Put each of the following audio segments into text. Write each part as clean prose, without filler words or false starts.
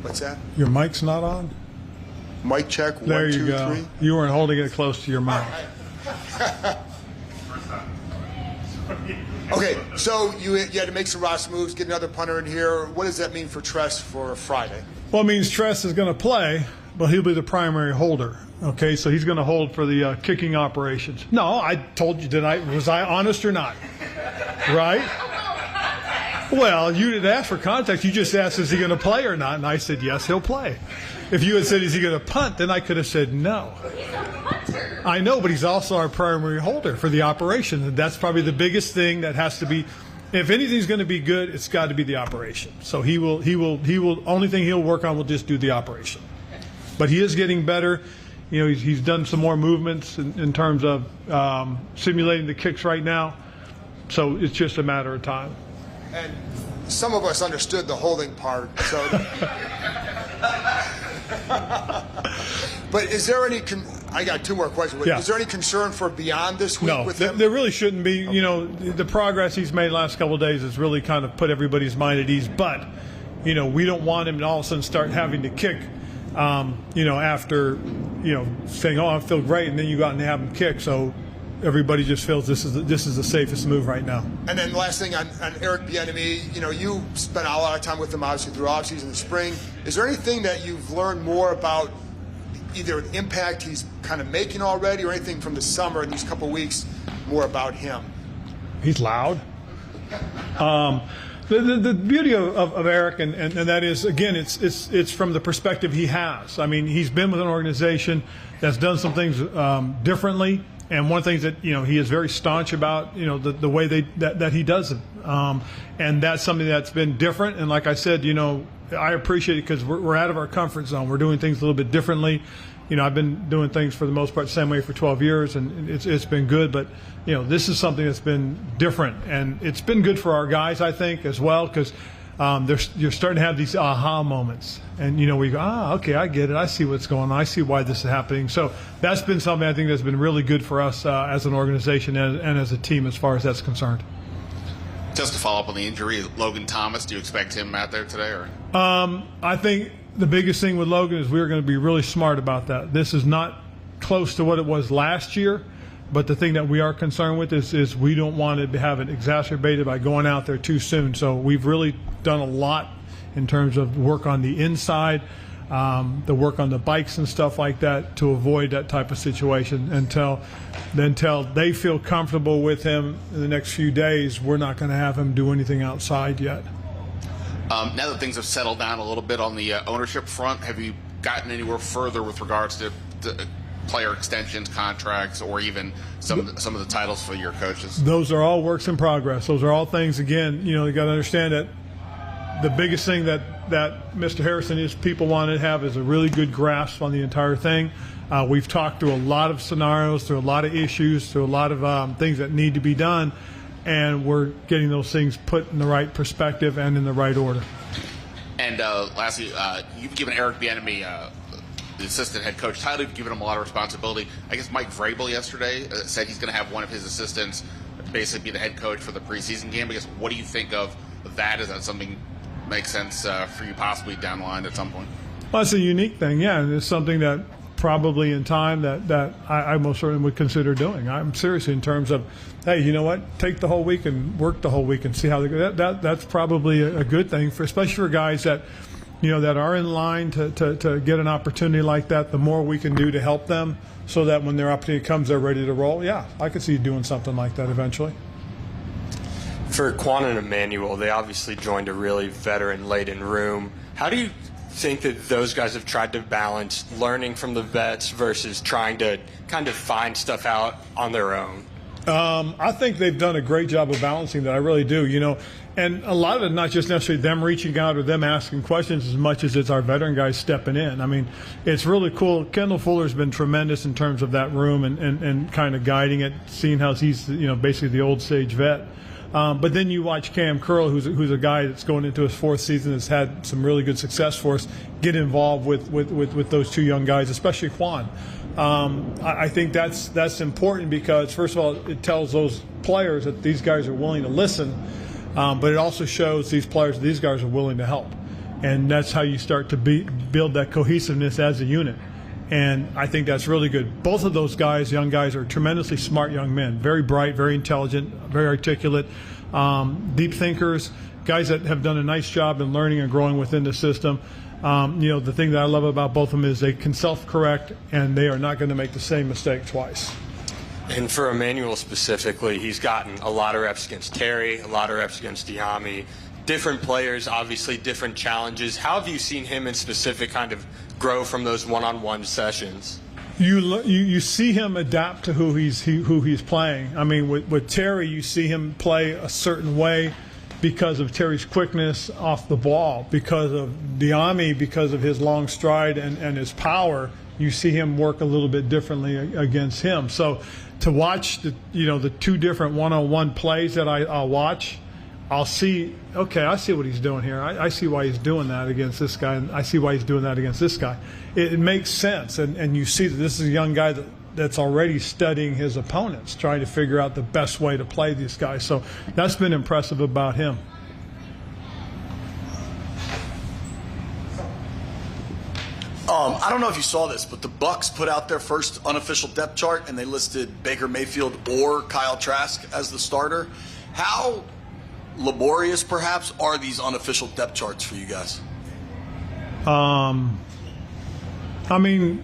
What's that? Your mic's not on? Mic check, one, There you two, go. three. You weren't holding it close to your mouth. Okay, so you had to make some roster moves, get another punter in here. What does that mean for Tress for Friday? Well, it means Tress is going to play, but he'll be the primary holder. Okay, so he's going to hold for the kicking operations. No, I told you, was I honest or not? Right? Well, you didn't ask for context. You just asked, is he going to play or not? And I said, yes, he'll play. If you had said, is he going to punt, then I could have said no. He's a punter. I know, but he's also our primary holder for the operation. And that's probably the biggest thing that has to be. If anything's going to be good, it's got to be the operation. So he will. Only thing he'll work on will just do the operation. But he is getting better. You know, he's done some more movements in terms of simulating the kicks right now. So it's just a matter of time. And some of us understood the holding part. So, but is there any? I got two more questions. Yeah. Is there any concern for beyond this week No, with him? there really shouldn't be. You know, the progress he's made the last couple of days has really kind of put everybody's mind at ease. But, you know, we don't want him to all of a sudden start having to kick, you know, after, you know, saying, oh, I feel great, and then you go out and have him kick. So everybody just feels this is the safest move right now. And then last thing on Eric Bieniemy, you know, you spent a lot of time with him obviously through offseason in the spring. Is there anything that you've learned more about either the impact he's kind of making already or anything from the summer in these couple of weeks more about him? He's loud. The beauty of Eric, and that is, again, it's from the perspective he has. I mean, he's been with an organization that's done some things differently. And one of the things that, you know, he is very staunch about, you know, the way that he does it. And that's something that's been different. And like I said, you know, I appreciate it because we're out of our comfort zone. We're doing things a little bit differently. You know, I've been doing things for the most part the same way for 12 years, and it's been good. But, you know, this is something that's been different. And it's been good for our guys, I think, as well, because you're starting to have these aha moments. And, you know, we go, okay, I get it. I see what's going on. I see why this is happening. So that's been something I think that's been really good for us as an organization and as a team as far as that's concerned. Just to follow up on the injury, Logan Thomas, do you expect him out there today? Or? I think the biggest thing with Logan is we're going to be really smart about that. This is not close to what it was last year, but the thing that we are concerned with is we don't want to have it exacerbated by going out there too soon. So we've really done a lot in terms of work on the inside, the work on the bikes and stuff like that to avoid that type of situation until they feel comfortable with him in the next few days. We're not going to have him do anything outside yet. Now that things have settled down a little bit on the ownership front, have you gotten anywhere further with regards to player extensions, contracts, or even some of the titles for your coaches? Those are all works in progress. Those are all things, again, you know, you got to understand that the biggest thing that Mr. Harrison and his people want to have is a really good grasp on the entire thing. We've talked through a lot of scenarios, through a lot of issues, through a lot of things that need to be done, and we're getting those things put in the right perspective and in the right order. And lastly, you've given Eric Bieniemy the assistant head coach title. You've given him a lot of responsibility. I guess Mike Vrabel yesterday said he's going to have one of his assistants basically be the head coach for the preseason game. I guess, what do you think of that? Is that something that makes sense for you possibly down the line at some point? Well, it's a unique thing, yeah, and it's something that probably in time that I most certainly would consider doing. I'm serious in terms of, hey, you know what? Take the whole week and work the whole week and see how they go. That's probably a good thing, especially for guys that, you know, that are in line to get an opportunity like that. The more we can do to help them so that when their opportunity comes, they're ready to roll. Yeah, I could see you doing something like that eventually. For Quan and Emmanuel, they obviously joined a really veteran-laden room. How do you think that those guys have tried to balance learning from the vets versus trying to kind of find stuff out on their own? I think they've done a great job of balancing that. I really do, you know. And a lot of it, not just necessarily them reaching out or them asking questions as much as it's our veteran guys stepping in. I mean, it's really cool. Kendall Fuller's been tremendous in terms of that room and kind of guiding it, seeing how he's, you know, basically the old stage vet. But then you watch Cam Curl, who's a guy that's going into his fourth season, has had some really good success for us, get involved with those two young guys, especially Quan. I think that's important because, first of all, it tells those players that these guys are willing to listen. But it also shows these players, these guys are willing to help. And that's how you start to build that cohesiveness as a unit. And I think that's really good. Both of those guys, young guys, are tremendously smart young men. Very bright, very intelligent, very articulate, deep thinkers, guys that have done a nice job in learning and growing within the system. The thing that I love about both of them is they can self-correct, and they are not going to make the same mistake twice. And for Emmanuel specifically, he's gotten a lot of reps against Terry, a lot of reps against Bieniemy. Different players, obviously different challenges. How have you seen him in specific kind of grow from those one-on-one sessions? You see him adapt to who he's playing. I mean, with Terry, you see him play a certain way because of Terry's quickness off the ball, because of Bieniemy, because of his long stride and his power. You see him work a little bit differently against him. So to watch the two different one-on-one plays that I'll watch, I'll see, okay, I see what he's doing here. I see why he's doing that against this guy, and I see why he's doing that against this guy. It makes sense, and you see that this is a young guy that's already studying his opponents, trying to figure out the best way to play these guys. So that's been impressive about him. I don't know if you saw this, but the Bucks put out their first unofficial depth chart, and they listed Baker Mayfield or Kyle Trask as the starter. How laborious, perhaps, are these unofficial depth charts for you guys? I mean,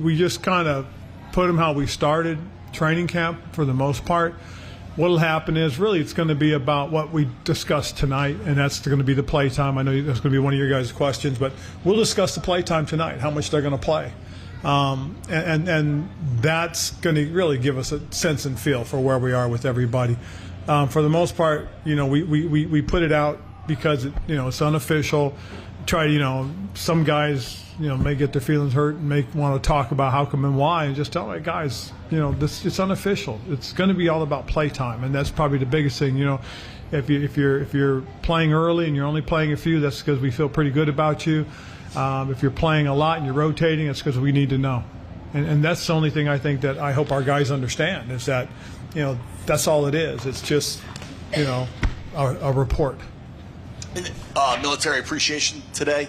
we just kind of put them how we started training camp for the most part. What'll happen is really it's going to be about what we discussed tonight, and that's going to be the play time. I know that's going to be one of your guys' questions, but we'll discuss the play time tonight, how much they're going to play. And that's going to really give us a sense and feel for where we are with everybody. For the most part, we put it out because it's unofficial. Some guys may get their feelings hurt and may want to talk about how come and why, and just tell them, hey, guys, it's unofficial. It's going to be all about play time, and that's probably the biggest thing. If you're playing early and you're only playing a few, that's because we feel pretty good about you. If you're playing a lot and you're rotating, it's because we need to know. And that's the only thing I think that I hope our guys understand is that, that's all it is. It's just, a report. Military appreciation today.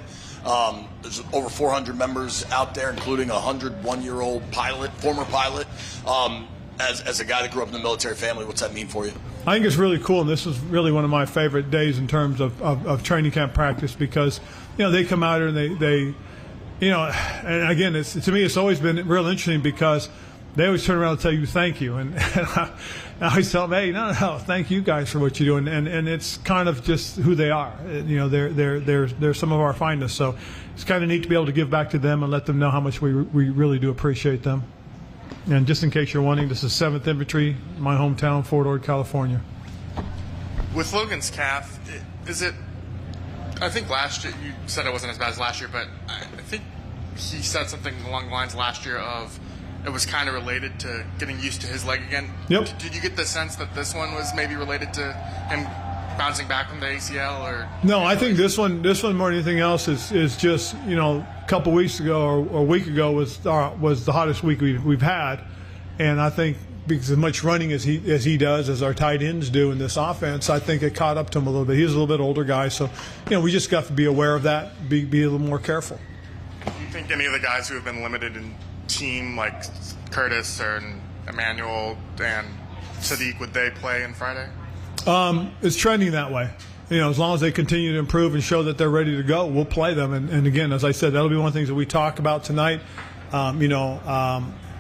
There's over 400 members out there, including a 101-year-old pilot, former pilot. As a guy that grew up in the military family, what's that mean for you? I think it's really cool, and this is really one of my favorite days in terms of training camp practice because, they come out here and they and again, to me, it's always been real interesting because they always turn around and tell you thank you, and I always tell them, hey, no, thank you guys for what you're doing, and it's kind of just who they are. They're some of our finest, so it's kind of neat to be able to give back to them and let them know how much we really do appreciate them. And just in case you're wondering, this is 7th Infantry, my hometown, Fort Ord, California. With Logan's calf, is it? I think last year you said it wasn't as bad as last year, but I think he said something along the lines last year of it was kind of related to getting used to his leg again. Yep. Did you get the sense that this one was maybe related to him bouncing back from the ACL? Or no, I think this one more than anything else is just a couple weeks ago or a week ago was the hottest week we've had, and I think because as much running as he does, as our tight ends do in this offense, I think it caught up to him a little bit. He's a little bit older guy, so we just got to be aware of that, be a little more careful. Do you think any of the guys who have been limited in team like Curtis or Emmanuel and Sadiq, would they play on Friday? It's trending that way. As long as they continue to improve and show that they're ready to go, we'll play them. And again, as I said, that'll be one of the things that we talk about tonight.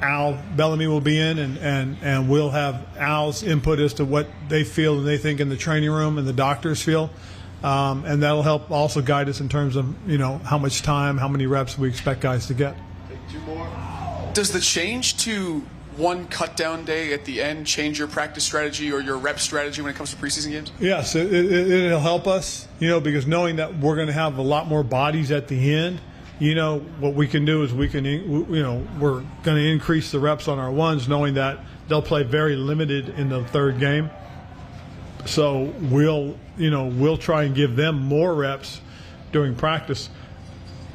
Al Bellamy will be in, and we'll have Al's input as to what they feel and they think in the training room and the doctors feel. And that'll help also guide us in terms of, how much time, how many reps we expect guys to get. Does the change to one cut down day at the end change your practice strategy or your rep strategy when it comes to preseason games? Yes, it'll help us, because knowing that we're going to have a lot more bodies at the end, what we can do is we're going to increase the reps on our ones, knowing that they'll play very limited in the third game. So we'll try and give them more reps during practice,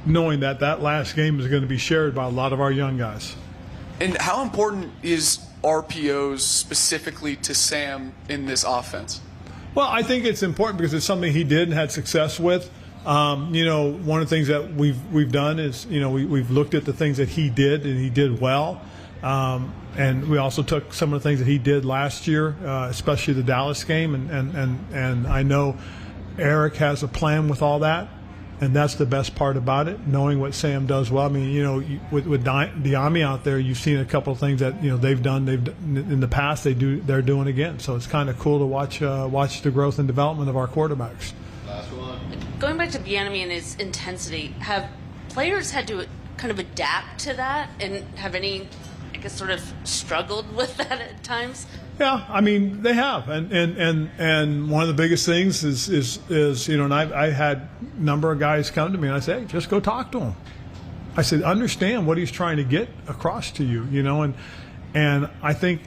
knowing that last game is going to be shared by a lot of our young guys. And how important is RPOs specifically to Sam in this offense? Well, I think it's important because it's something he did and had success with. One of the things that we've done is, we've looked at the things that he did and he did well. And we also took some of the things that he did last year, especially the Dallas game. And I know Eric has a plan with all that. And that's the best part about it, knowing what Sam does well. I mean, with Bieniemy out there, you've seen a couple of things that they've done in the past. They're doing again. So it's kind of cool to watch the growth and development of our quarterbacks. Last one. Going back to Bieniemy and his intensity, have players had to kind of adapt to that, and have any, I guess, sort of struggled with that at times? Yeah, I mean they have, and one of the biggest things is and I had a number of guys come to me and I say, hey, just go talk to him. I said, understand what he's trying to get across to you, and I think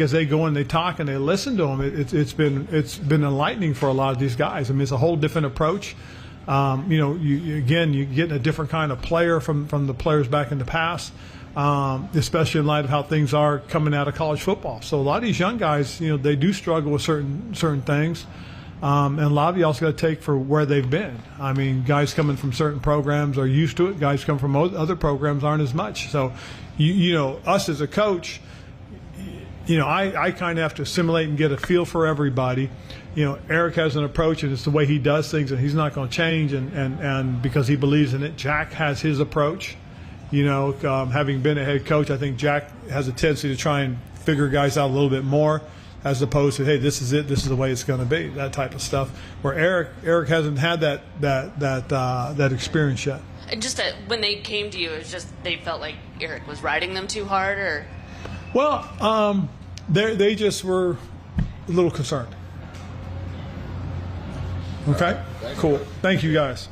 as they go and they talk and they listen to him, it's been enlightening for a lot of these guys. I mean, it's a whole different approach. You're getting a different kind of player from the players back in the past. Especially in light of how things are coming out of college football. So a lot of these young guys, they do struggle with certain things. And a lot of you also got to take for where they've been. I mean, guys coming from certain programs are used to it. Guys coming from other programs aren't as much. So, us as a coach, I kind of have to assimilate and get a feel for everybody. Eric has an approach, and it's the way he does things, and he's not going to change. And because he believes in it, Jack has his approach. Having been a head coach, I think Jack has a tendency to try and figure guys out a little bit more, as opposed to, hey, this is it, this is the way it's going to be, that type of stuff. Where Eric hasn't had that experience yet. And just when they came to you, it's just they felt like Eric was riding them too hard, or? Well, they just were a little concerned. Okay, cool. Thank you, guys.